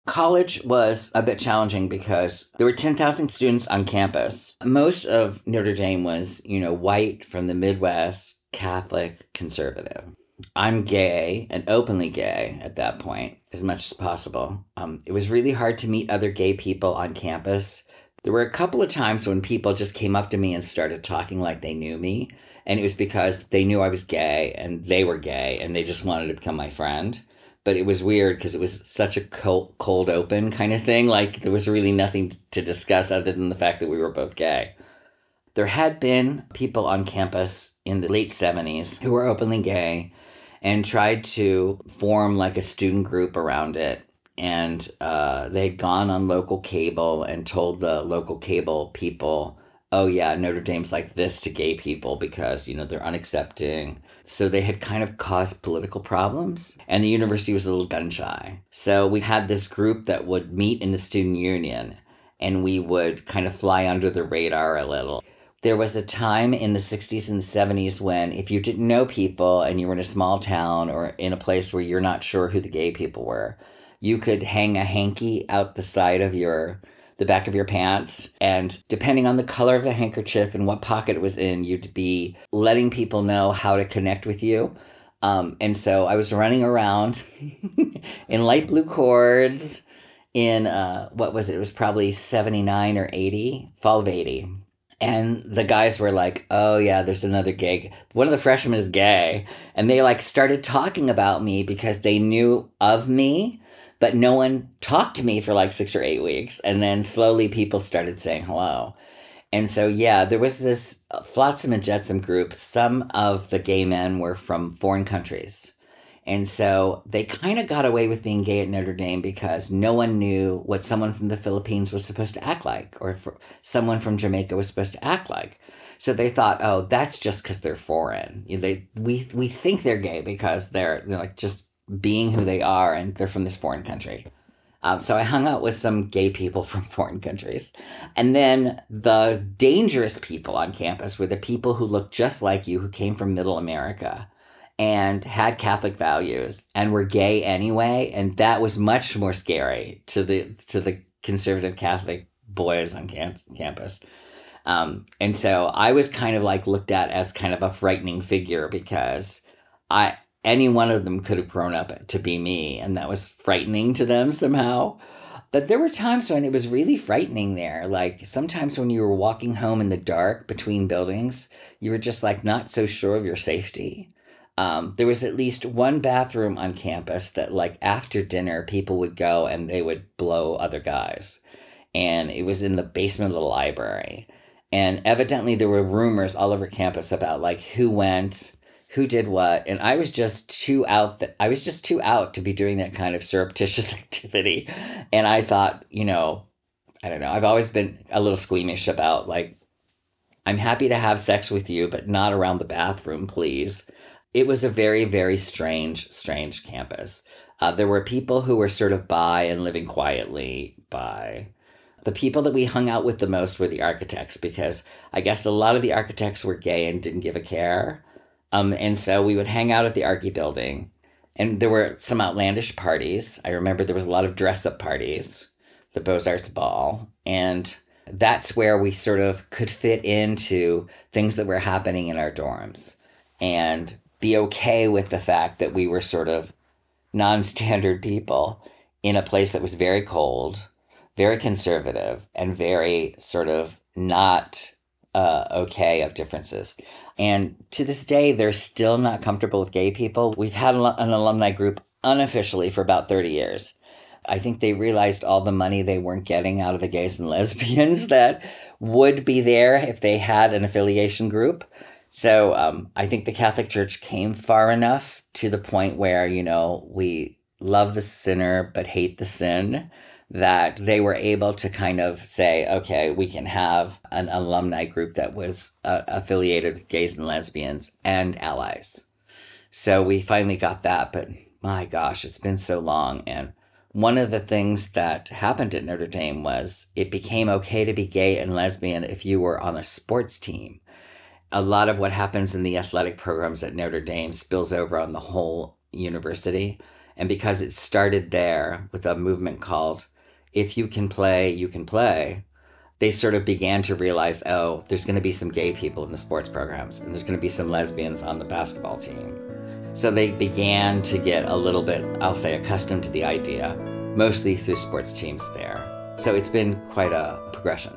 College was a bit challenging because there were 10,000 students on campus. Most of Notre Dame was, white from the Midwest, Catholic, conservative. I'm gay and openly gay at that point, as much as possible. It was really hard to meet other gay people on campus. There were a couple of times when people just came up to me and started talking like they knew me. And it was because they knew I was gay and they were gay and they just wanted to become my friend. But it was weird because it was such a cold open kind of thing. Like there was really nothing to discuss other than the fact that we were both gay. There had been people on campus in the late 70s who were openly gay and tried to form like a student group around it. And they'd gone on local cable and told the local cable people, oh yeah, Notre Dame's like this to gay people because, they're unaccepting. So they had kind of caused political problems, and the university was a little gun shy. So we had this group that would meet in the student union, and we would kind of fly under the radar a little. There was a time in the 60s and 70s when if you didn't know people and you were in a small town or in a place where you're not sure who the gay people were, you could hang a hanky out the side of the back of your pants, and depending on the color of the handkerchief and what pocket it was in, you'd be letting people know how to connect with you. And so I was running around in light blue cords in, what was it? It was probably 79 or 80, fall of 80. And the guys were like, oh yeah, there's another gay. One of the freshmen is gay. And they started talking about me because they knew of me. But no one talked to me for 6 or 8 weeks. And then slowly people started saying hello. And so, yeah, there was this Flotsam and Jetsam group. Some of the gay men were from foreign countries. And so they kind of got away with being gay at Notre Dame because no one knew what someone from the Philippines was supposed to act like or someone from Jamaica was supposed to act like. So they thought, oh, that's just because they're foreign. We think they're gay because they're just being who they are, and they're from this foreign country. So I hung out with some gay people from foreign countries. And then the dangerous people on campus were the people who looked just like you, who came from middle America and had Catholic values and were gay anyway. And that was much more scary to the conservative Catholic boys on campus. And so I was kind of looked at as kind of a frightening figure because any one of them could have grown up to be me, and that was frightening to them somehow. But there were times when it was really frightening there. Sometimes when you were walking home in the dark between buildings, you were just not so sure of your safety. There was at least one bathroom on campus that after dinner, people would go and they would blow other guys. And it was in the basement of the library. And evidently there were rumors all over campus about who went, who did what, and I was just too out to be doing that kind of surreptitious activity. And I thought, I don't know, I've always been a little squeamish about I'm happy to have sex with you, but not around the bathroom, please. It was a very, very strange campus. There were people who were sort of bi and living quietly bi. The people that we hung out with the most were the architects, because I guess a lot of the architects were gay and didn't give a care. And so we would hang out at the Archie building, and there were some outlandish parties. I remember there was a lot of dress-up parties, the Beaux-Arts Ball, and that's where we sort of could fit into things that were happening in our dorms and be okay with the fact that we were sort of non-standard people in a place that was very cold, very conservative, and very sort of not okay of differences. And to this day, they're still not comfortable with gay people. We've had an alumni group unofficially for about 30 years. I think they realized all the money they weren't getting out of the gays and lesbians that would be there if they had an affiliation group. So I think the Catholic Church came far enough to the point where, we love the sinner but hate the sin, that they were able to kind of say, okay, we can have an alumni group that was affiliated with gays and lesbians and allies. So we finally got that, but my gosh, it's been so long. And one of the things that happened at Notre Dame was it became okay to be gay and lesbian if you were on a sports team. A lot of what happens in the athletic programs at Notre Dame spills over on the whole university. And because it started there with a movement called If You Can Play, You Can Play, they sort of began to realize, oh, there's going to be some gay people in the sports programs, and there's going to be some lesbians on the basketball team. So they began to get a little bit, I'll say, accustomed to the idea, mostly through sports teams there. So it's been quite a progression.